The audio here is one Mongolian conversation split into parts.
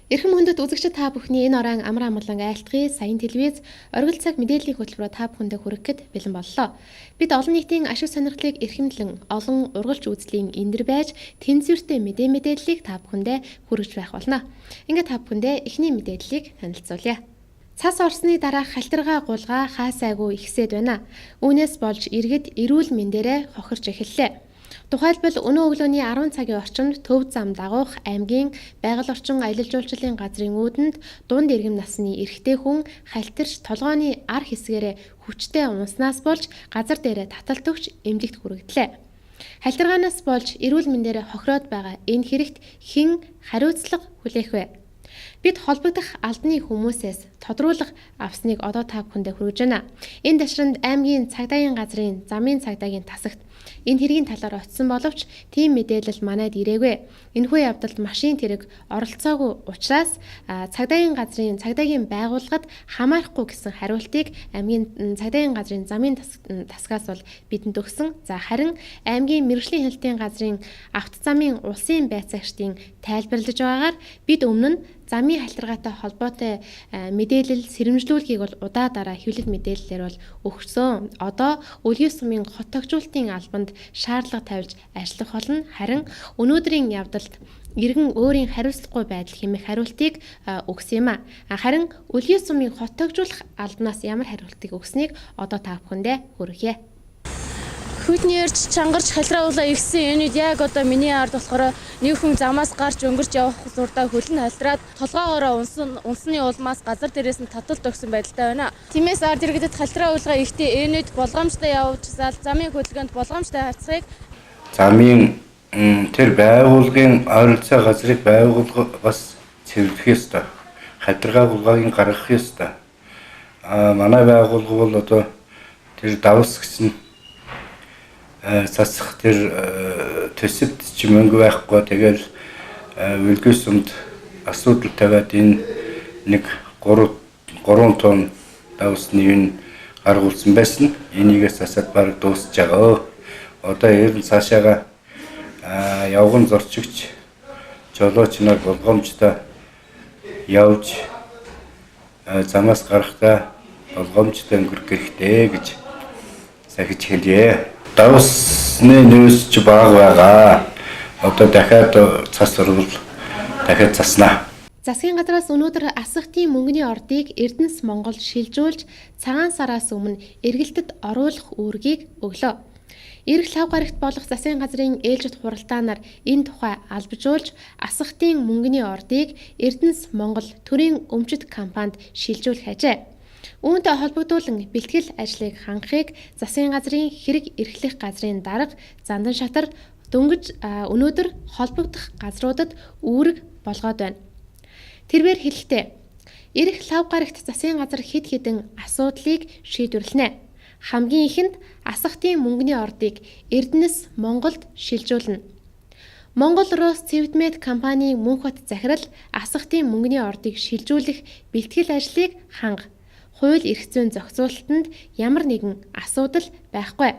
Эрхэм хүндэт үзэгчид та бүхний энэ орон амар амгалан айлтгая саяын телевиз оргил цаг мэдээллийн хөтөлбөрөөр та бүхэндээ хүрэхэд бэлэн боллоо. Бид олон нийтийн ашиг сонирхлыг эрхэмлэн олон ургалч үзлийн эндэр байж тэнцвэртэй мэдээллийг та бүхэндээ хүргэж байх болно. Ингээд та бүхэндээ эхний мэдээллийг танилцуулъя. Цас орсны дараах халтиргаа гулгаа хаасайгүй ихсээд байна. Үүнээс болж иргэд эрүүл мэндээрээ хохирч эхэллээ. Тухайлбал өнөө өглөөний 10 цагийн орчимд Төв зам дагуух аймгийн байгаль орчин аялал жуулчлалын газрын үүдэнд дунд иргэм насны эрэгтэй хүн халтирч толгойн ар хэсгээрээ хүчтэй унснаас болж газар дээрээ таталт өгч эмнэлэгт хүргэдлээ. Халтиргаанаас болж эрүүл мэндээр хохироод байгаа энэ хэрэгт хэн хариуцлага хүлээх вэ? Бид холбогдох албаны хүмүүсээс тодруулах авсныг одоо та бүхэндээ хүргэж байна. Энэ ташранд аймгийн цагдаагийн газрын замын цагдаагийн тасагт энэ хэргийн талаар очсон боловч тийм мэдээлэл манайд ирээгүй. Энэхүү явдалд машин тэрэг оролцоогүй учраас цагдаагийн байгууллагад хамаарахгүй гэсэн хариултыг аймгийн цагдаагийн газрын замын тасгаас бол бидэнд өгсөн. Харин аймгийн мэргэжлийн хяналтын газрын автозамын улсын байцаагчдын тайлбарлаж байгаагаар бид өмнө нь замын халтиргаатай холбоотой мэдээлэл сэрэмжлүүлгийг бол удаа дараа хэвлэл мэдээллээр бол өгсөн. Одоо Өлгийн сумын хот тогтжуулалтын албанд шаардлага тавьж ажиллах болно. Харин өнөөдрийн явдалд иргэн өөрийн хариуцлагагүй байдал хэмээх хариултыг өгсөн юм а. Харин Өлгийн сумын хот тогтжуулах албанаас ямар хариултыг өгснийг одоо та бүхэндээ хүргье. Хүйтний ярьж чангарч халирааулаа ирсэн энэ үед яг одоо миний ард болохоор нэг хүн замаас гарч өнгөрч явах зурдаа хөлн халтраад толгоогоороо унсны улмаас газар дээрээс нь таталт өгсөн байдалтай байна. Тиймээс ард иргэдэд халирааулгаа ихтэй энэ үед болгоомжтой явж зал замын хөдөлгөөнд болгоомжтой хавцахыг замын тэр байгууллагын ойролцоо газрыг байгууллагаас цэвэрлэх ёстой. Халиргаа гулгаагийн гаргах ёстой. Манай байгууллага бол одоо тэр давс гэсэн цацх тэр төсөвт ч мөнгө байхгүй. Тэгэл Өлгийн сумд асуудал тавиад энэ нэг 3 тонн давсны энэ гаргуулсан байсан. Энийгээс асаад баг дуусж байгаа. Одоо ер нь цаашаага явган зорчигч жолооч нар болгоомжтой явж замаас гарахдаа болгоомжтой өнгөрөх хэрэгтэй гэж сахиж хэлье. Давсны нөөц ч бага байгаа. Одоо дахиад цас орвол дахиад заснаа. Засгийн газраас өнөөдөр асахтын мөнгөний ордыг Эрдэнэс Монгол шилжүүлж цагаан сараас өмнө эргэлтэд оруулах үүргийг өглөө. Ирэх лав гарагт болох засгийн газрын ээлжид хуралдаанаар энэ тухай албажуулж асахтын мөнгөний ордыг Эрдэнэс Монгол төрийн өмчит компанид шилжүүлэх ажээ. Үүнтэй холбогдуулан бэлтгэл ажлыг хангахыг засгийн газрын хэрэг эрхлэх газрын дарга Зандан шатар дөнгөж өнөөдөр холбогдох газруудад үүрэг болгоод байна. Тэрээр хэлэхдээ ирэх лав гарагт засгийн газар хэд хэдэн асуудлыг шийдвэрлэнэ. Хамгийн ихэнд асахтын мөнгөний ордыг Эрдэнэс Монголд шилжүүлнэ. Монгол Рос Цэвэдмет компанийн Мөнхбат захирал асахтын мөнгөний ордыг шилжүүлэх бэлтгэл ажлыг ханга. Хууль эрх зүйн зохицуулалтанд ямар нэгэн асуудал байхгүй.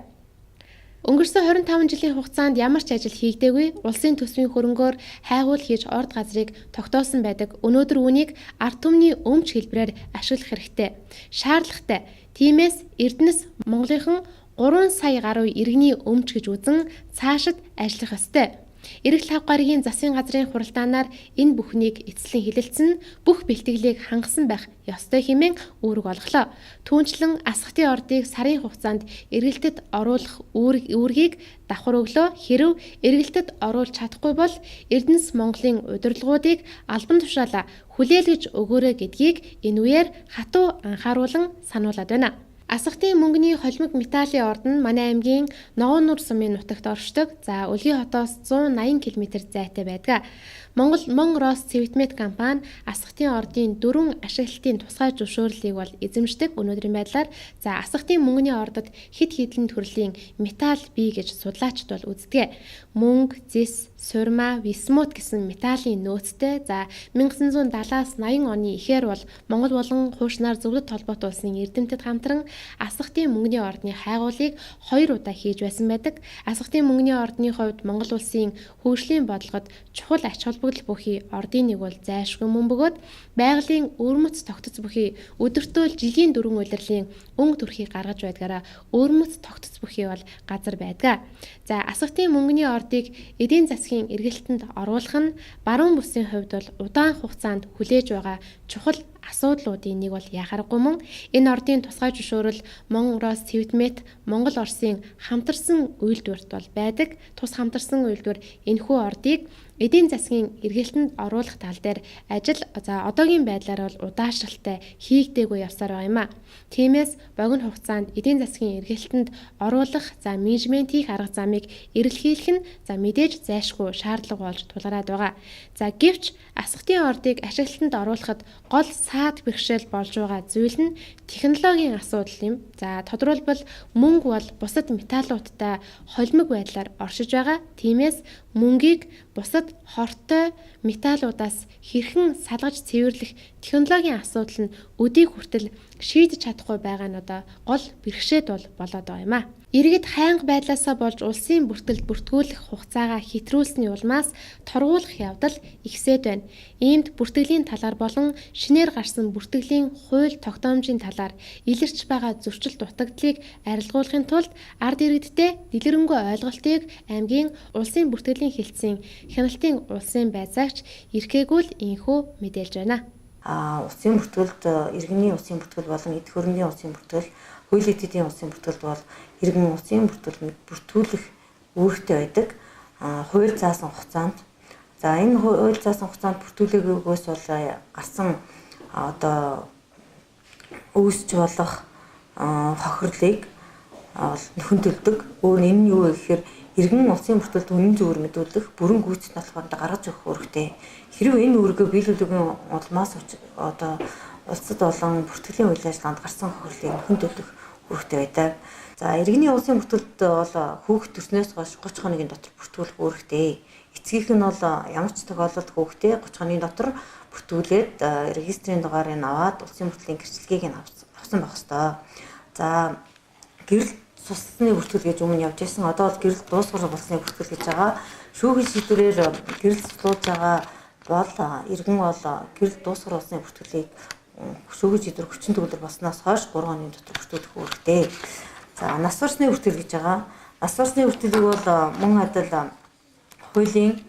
Өнгөрсөн 25 жилийн хугацаанд ямар ч ажил хийгдээгүй улсын төсвийн хөрөнгөөр хайгуул хийж орд газрыг тогтоосон байдаг. Өнөөдөр үүнийг ард түмний өмч хэлбэрээр ашиглах хэрэгтэй. Шаардлагатай. Тиймээс Эрдэнэс Монголынхан 3 сая гаруй иргэний өмч гэж үзэн цаашид ажиллах ёстой. Ирэх лав гарагийн засгийн газрын хуралдаанаар энэ бүхнийг эцэслэн хэлэлцэн бүх бэлтгэлийг хангасан байх ёстой хэмээн үүрэг олголоо. Түүнчлэн асахтын ордыг сарын хугацаанд эргэлтэд оруулах үүргийг давхар өглөө. Хэрэв эргэлтэд оруулж чадахгүй бол Эрдэнэс Монголын удирдлагуудыг албан тушаалаа хүлээлгэж өгөөрэй гэдгийг энэ үеэр хатуу анхааруулан сануулад байна. Асахтын мөнгөний холимог металлын орд нь манай аймгийн Ногоон нур сумын нутагт оршдог. Өлгийн хотоос 180 км зайтай байдаг. Мон Рос Цэвэдмет компани асахтын ордын 4 ашиглалтын тусгай зөвшөөрлийг бол эзэмшдэг. Өнөөдрийн байдлаар асахтын мөнгөний ордод хэд хэдэн төрлийн металл бий гэж судлаачид бол үздэг. Мөнгө, зис, сурма, висмут гэсэн металлын нөөцтэй. 1970-аас 80 оны эхээр бол Монгол болон хуушнаар зөвлөд толгойт улсын эрдэмтэд хамтран асгатын мөнгөний ордны хайгуулыг 2 удаа хийж байсан байдаг. Асгатын мөнгөний ордны хувьд Монгол улсын хөгжлийн бодлогод чухал ач холбогдол бүхий ордын нэг бол зайлшгүй мөн бөгөөд байгалийн өвөрмөц тогтц бүхий өдөртөө жилийн 4 улирлын өнгө төрхийг гаргаж байдгаараа өвөрмөц тогтц бүхий бол газар байдаг. За асгатын мөнгөний ордыг эдийн засгийн эргэлтэнд оруулах нь баруун бүсийн хувьд бол удаан хугацаанд хүлээж байгаа чухал асуудлуудын нэг бол яхаргагүй мөн энэ ордын тусгай зөвшөөрөл Монгороос Цэвтмэт Монгол Оросын хамтарсан үйлдвэрт бол байдаг. Тус хамтарсан үйлдвэр энэхүү ордыг эдийн засгийн эргэлтэнд оруулах тал дээр ажил одоогийн байдлаар бол удаашралтай хийгдээгүй явсаар байгаа юм а. Тиймээс богино хугацаанд эдийн засгийн эргэлтэнд оруулах менежментийн арга замыг эрэлхийлэх нь мэдээж зайлшгүй шаардлага болж тулгараад байгаа. За гэвч асгатын ордыг ашиглалтанд оруулахад гол саад бэрхшээл болж байгаа зүйл нь технологийн асуудал юм. За тодорхойлбол мөнгө бол бусад металлуудтай холимог байдлаар оршиж байгаа. Тиймээс мөнгийг бусад хортой металлуудаас хэрхэн салгаж цэвэрлэх технологийн асуудал нь өдийг хүртэл шийдэж чадахгүй байгаа нь одоо гол бэрхшээд болоод байгаа юм а. Иргэд хайнга байдлаасаа болж улсын бүртгэлд бүртгүүлэх хугацаагаа хэтрүүлсний улмаас торгуулах явдал ихсээд байна. Иймд бүртгэлийн талаар болон шинээр гарсан бүртгэлийн хууль тогтоомжийн талаар илэрч байгаа зөрчил дутагдлыг арилгуулахын тулд ард иргэдтэй дэлгэрэнгүй ойлголтыг аймгийн улсын бүртгэлийн хэлтсийн хяналтын улсын байцаагч эрхээгүүл инхүү мэдээлж байна. Улсын бүртгэлд иргэний улсын бүртгэл болон эд хөрөнгийн улсын бүртгэл, хуулийн эдийн улсын бүртгэл бол иргэн улсын бүртгэл бүртгүүлэх үүрэгтэй байдаг. Хууль заасан хугацаанд. За энэ хууль заасан хугацаанд бүртгүүлээгүйгээс бол гарсан одоо үүсч болох хохирлыг нөхөн төлдөг. Өөр нь энэ нь юу вэ гэхээр иргэн улсын бүртгэлд үнэн зөвөр мэдүүлэх, бүрэн гүйцэд болохоор гаргаж өгөх үүрэгтэй. Хэрвээ энэ үүргээ биелүүлэхийн улмаас одоо улсад болон бүртгэлийн үйл ажиллагаанд гарсан хохирлыг нөхөн төлөх үүрэгтэй байдаг. За иргэний улсын бүртгэлд бол хүүхэд төрснөөс хойш 30 хоногийн дотор бүртгүүлэх үүрэгтэй. Эцгийнх нь бол ямар ч тохиолдолд хүүхдээ 30 хоногийн дотор бүртгүүлээд регистрийн дугаарыг аваад улсын бүртгэлийн гэрчлэгийг нь авсан байх ёстой. За гэрэл цусны бүртгэл гэж өмнө явж байсан. Одоо бол гэрэл дуусгар болсны бүртгэл гэж байгаа. Шүүхийн шийдвэрээр гэрэл цуслуулж байгаа бол иргэн бол гэрэл дуусгар болсны бүртгэлийг шүүхийн шийдвэр хүчин төгөлдөр болсноос хойш 3 хоногийн дотор бүртгүүлэх үүрэгтэй. За нас барсны бүртгэл гэж байгаа. Нас барсны бүртгэлийг бол мөн адил хуулийн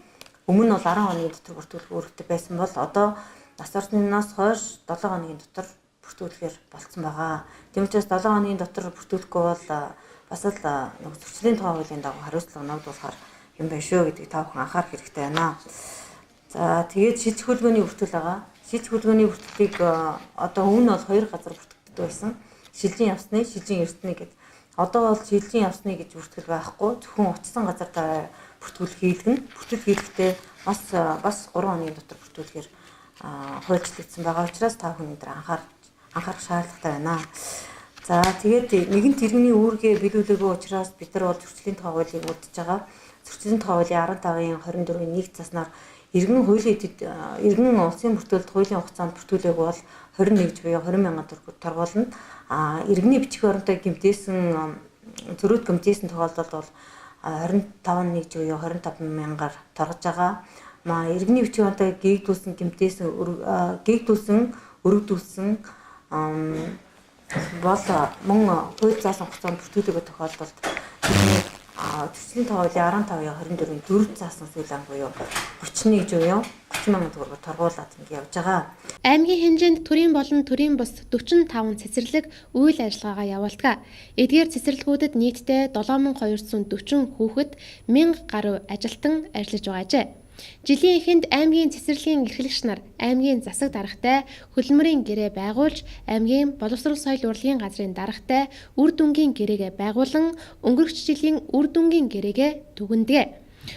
өмнө бол 10 хоногийн дотор бүртгүүлэх үүрэгтэй байсан бол одоо нас барснаас хойш 7 хоногийн дотор бүртгүүлэхээр болцсон байгаа. Тийм учраас 7 хоногийн дотор бүртгүүлэхгүй бол бас л нэг зөрчлийн тухай хуулийн дагуу хариуцлага ногдуулахар юм байна шүү гэдгийг та бүхэн анхаарах хэрэгтэй байна. За тэгээд шилжих хөдөлгөөний бүртгэл байгаа. Шилжих хөдөлгөөний бүртгэлийг одоо өмнө бол 2 газар бүртгэдэг байсан. Шилжин явсны, шилжин эрдэнэ гэдэг. Одоо бол шилжин явсны гэж бүртгэл байхгүй. Зөвхөн утсан газар бүртгэл хийлгэн. Бүртгэл хийлгэхдээ бас 3 хоногийн дотор бүртгүүлэхээр хуульчлагдсан байгаа учраас та бүхэн өндөр анхаарах шаардлагатай байна. За тэгээд нэгэнт иргэний үүргээ биелүүлээгүй учраас бид нар бол зөрчлийн тухай хуулийг үлдэж байгаа. Зөрчлийн тухай хуулийн 15-ын 24-ийн 1 заснаар иргэн улсын бүртгэлд хуулийн хугацаанд бүртгүүлээгүй бол 21 буюу 20,000 төгрөг торгуулна. Иргэний бичих оронтой гэмтээсэн зөрүүд гэмтээсэн тохиолдолд бол 25,1 буюу 25,000-аар торгож байгаа. Иргэний бичих оронтой гээгдүүлсэн өргөдүүлсэн бол мөн хууль заасан хугацаанд бүртгүүлээгүй тохиолдолд төслийн хуулийн 15-24-ийн 4 заасан сүлэн буюу 31 буюу 30,000 төгрөг торгуулаад ингэ явж байгаа. Аймгийн хэмжээнд төрийн болон төрийн бус 45 цэцэрлэг үйл ажиллагаагаа явуулдаг. Эдгээр цэцэрлэгүүдэд нийтдээ 7240 хүүхэд 1000 гаруй ажилтан ажиллаж байгаа ажээ. Жилийн эхэнд аймгийн цэцэрлэгийн эрхлэгч нар аймгийн засаг даргатай хөдөлмөрийн гэрээ байгуулж, аймгийн боловсрол соёл урлагийн газрын даргатай үр дүнгийн гэрээгээ байгуулан өнгөрөх жилийн үр дүнгийн гэрээгээ түгэндэг.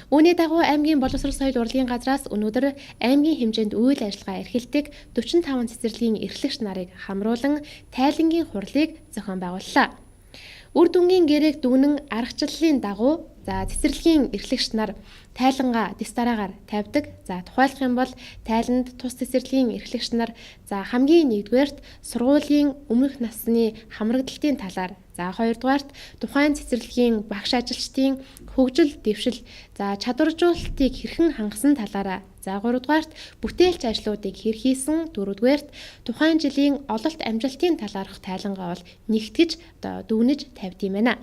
Үүний дагуу аймгийн боловсрол соёл урлагийн газраас өнөөдөр аймгийн хэмжээнд үйл ажиллагаа эрхэлдэг 45 цэцэрлэгийн эрхлэгч нарыг хамруулан тайлангийн хурлыг зохион байгууллаа. Үр дүнгийн гэрээг дүгнэн аргачлалын дагуу цэцэрлэгийн эрхлэгч нар тайлангаа дэс дараагаар тавьдаг. За тухайлах юм бол тайланд тус цэцэрлэгийн эрхлэгч нар за хамгийн нэгдүгээрт сургуулийн өмнөх насны хамрагдалтын талаар, за хоёрдугаарт тухайн цэцэрлэгийн багш ажилчдын хөгжил дэвшил, за чадваржуулалтыг хэрхэн хангасан талаараа, за гуравдугаарт бүтээлч ажлуудыг хэр хийсэн, дөрөвдүгээрт тухайн жилийн ололт амжилтын талаарх тайлангаа бол нэгтгэж дүгнэж тавьд юм байна.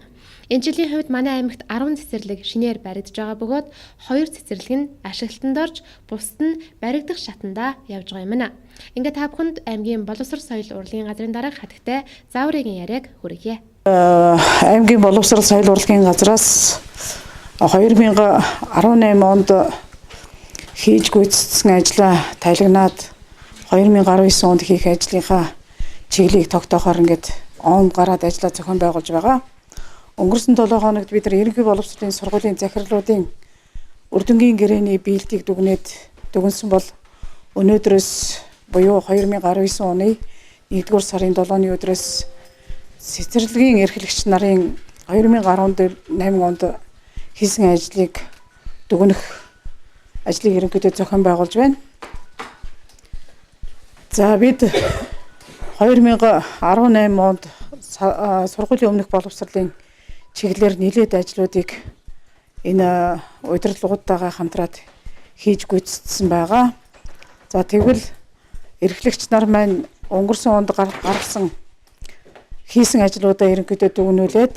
Энэ жилийн хувьд манай аймагт 10 цэцэрлэг шинээр баригдаж байгаа бөгөөд 2 цэцэрлэг нь ашиглалтанд орж, бусад нь баригдах шатандаа явж байгаа юм байна. Ингээд та бүхэнд аймгийн боловсрол соёл урлагийн газрын дарга хатагтай зааврын яриаг хүргье. Аймгийн боловсрол соёл урлагийн газраас 2018 онд хийж гүйцэтсэн ажлаа тайлагнаад 2019 онд хийх ажлынхаа чиглэлийг тогтоохоор ингээд онд гараад ажлаа зохион байгуулж байгаа. Өнгөрсөн 7 хоногт бид нар ерөнхий боловсролын сургуулийн захирлуудын үрдэнгийн гэрээний биелтийг дүгнсэн бол өнөөдрөөс буюу 2019 оны 1-р сарын 7-ны өдрөөс цэцэрлэгийн эрхлэгч нарын 2018 онд хийсэн ажлыг дүгнэх ажлыг ерөнхийдөө зохион байгуулж байна. За бид 2018 онд сургуулийн өмнөх боловсролын чиглэлээр нэлээд ажлуудыг энэ удирдлагуудтайгаа хамтраад хийж гүйцэтсэн байгаа. За тэгвэл эрхлэгч нар маань өнгөрсөн онд гаргасан хийсэн ажлуудаа ерөнхийдөө дүгнүүлээд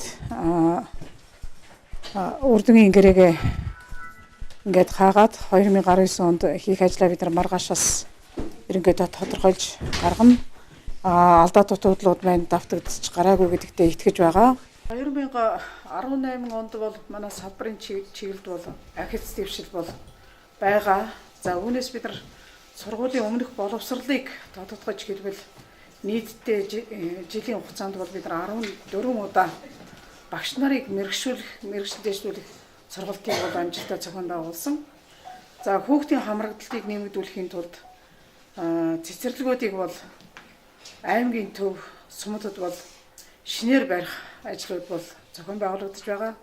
үрдэнгийн гэрээгээ ингээд хаагаад 2019 онд хийх ажлаа бид нар маргаашаас ерөнхийдөө тодорхойлж гаргана. Алдаа дутуудлууд маань давтагдчих гараагүй гэдэгтээ итгэж байгаа. 2018 онд бол манай салбарын чиглэлд бол ахиц дэвшил бол байгаа. За үүнээс бид нар сургуулийн өмнөх боловсролыг тодотгож хэлбэл нийтдээ жилийн хугацаанд бол бид нар 14 удаа багш нарыг мэргэжилдээжлүүлэх сургалтыг бол амжилттай зохион байгуулсан. За хүүхдийн хамрагдалтыг нэмэгдүүлэхийн тулд цэцэрлэгүүдийг бол аймгийн төв сумдад бол шинээр барих ажлууд бол зохион байгуулагдаж байгаа.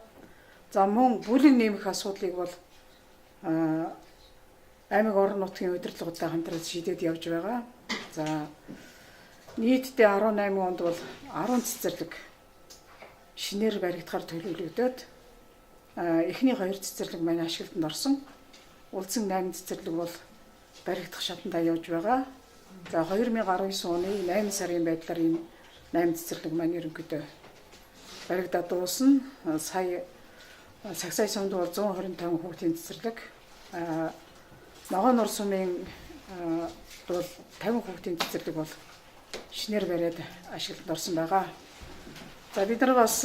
За мөн бүлэг нэмэх асуудлыг бол аймаг орон нутгийн удирдлагуудтай хамтраад шийдээд явж байгаа. За нийтдээ 18 онд бол 10 цэцэрлэг шинээр баригдахаар төлөвлөгдөөд эхний 2 цэцэрлэг маань ашиглалтанд орсон. Үлдсэн 8 цэцэрлэг бол баригдах шатандаа явж байгаа. За 2019 оны 8 сарын байдлаар энэ 8 цэцэрлэг маань ерөнхийдөө баригдаад дуусна. Сая Сагсай сумд бол 125 хүүхдийн цэцэрлэг, Ногоон Нур сумын бол 50 хүүхдийн цэцэрлэг бол шинээр бариад ашиглалтанд орсон байгаа. За бид нар бас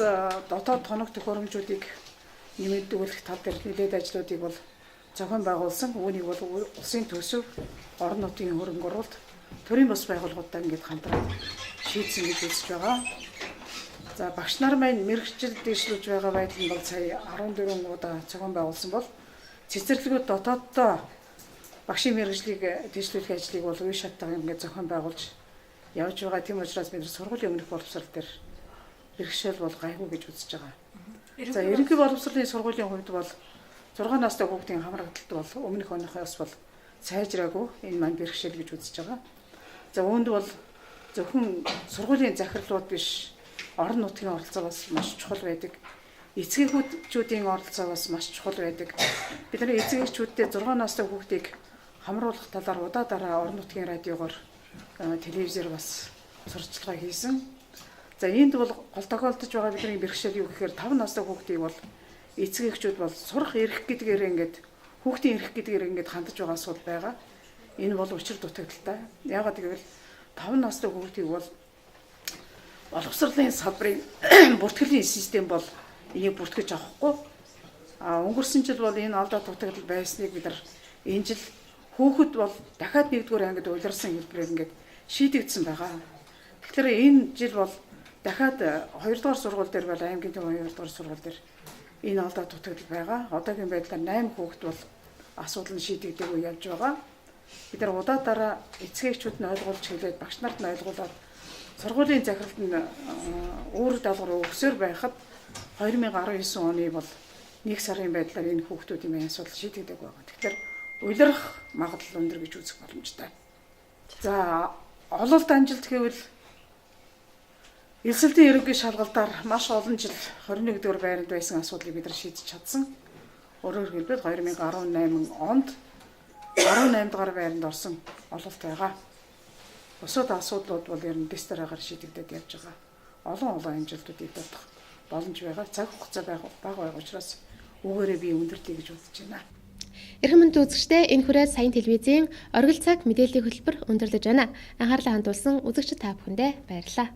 дотоод тоног төхөөрөмжүүдийг нэмэгдүүлэх тал дээр нэлээд ажлуудыг бол зохион байгуулсан. Үүнийг бол улсын төсөв, орон нутгийн хөрөнгө оруулалт, төрийн бас байгууллагуудтай ингээд хамтраад шийдсэн гэж үзэж байгаа. За багш нар маань мэргэжилд дэвшлүүлж байгаа байдал нь бол сая 14 удаа зохион байгуулсан бол цэцэрлэгүүд дотооддоо багшийн мэргэжлийг дэвшлүүлэх ажлыг бол үе шаттайгаар ингээд зохион байгуулж явж байгаа. Тийм учраас бид нар сургуулийн өмнөх боловсрол дээр бэрхшээл бол гайгүй гэж үзэж байгаа. За ерөнхий боловсролын сургуулийн хувьд бол 6 настай хүүхдийн хамрагдалт бол өмнөх оныхоос бол сайжраагүй. Энэ маань бэрхшээл гэж үзэж байгаа. За үүнд бол зөвхөн сургуулийн захирлууд биш, орон нутгийн оролцоо бас маш чухал байдаг. Эцэгчүүдийн оролцоо бас маш чухал байдаг. Бид нар эцэгчүүдтэй 6 настай хүүхдийг хамруулах талаар удаа дараа орон нутгийн радиогоор телевизээр бас сурчлагаа хийсэн. За энд бол гол тохиолдож байгаа бидний бэрхшээл юу гэхээр 5 настай хүүхдийг бол эцэгчүүд бол сурах эрх гэдгээр ингээд хүүхдийн эрх гэдгээр ингээд хандаж байгаа асуудал байгаа. Энэ бол учир дутагдaltaй. Яагаад гэвэл 5 настай хүүхдийг бол боловсролын салбарын бүртгэлийн систем бол энийг бүртгэж авахгүй. Өнгөрсөн жил бол энэ алдаа дутагдал байсныг бид нар энэ жил хүүхэд бол дахиад 1-р ангид улирсан хэлбэрээр ингээд шийдэгдсэн байгаа. Тэгэхээр энэ жил бол дахиад 2-р сургууль дээр бол аймгийн төв 2-р сургууль дээр энэ алдаа дутагдал байгаа. Одоогийн байдлаар 8 хүүхэд бол асуудал нь шийдэгдээгүй явж байгаа. Бид нар удаа дараа эцэгчүүд нь ойлгуулж хэлээд багш нарт нь ойлгуулад сургуулийн захиралд нь үүрэг даалгавар өгсөөр байхад 2019 оны бол нэг сарын байдлаар энэ хүүхдүүдийн асуудал шийдэгдэг байгаа. Тэгэхээр улирах магадлал өндөр гэж үзэх боломжтой. За ололт амжилт гэвэл Элсэлтийн ерөнхий шалгалтаар маш олон жил 21 дугаар байранд байсан асуудлыг бид нар шийдэж чадсан. Өөрөөр хэлбэл 2018 онд 18 дугаар байранд орсон ололт байгаа. Бусад асуудлууд бол ер нь дэстрагаар шийдэгдээд явж байгаа. Олон амжилтуудыг бодох боломж байгаа. Цаг хугацаа бага байгаа учраас үүгээрээ би өндөрлөе гэж бодож байна. Эрхэм мэнд үзэгчдээ энэ хүрээд саяын телевизийн оргил цаг мэдээллийн хөтөлбөр өндөрлөж байна. Анхаарлаа хандуулсан үзэгчид та бүхэндээ баярлалаа.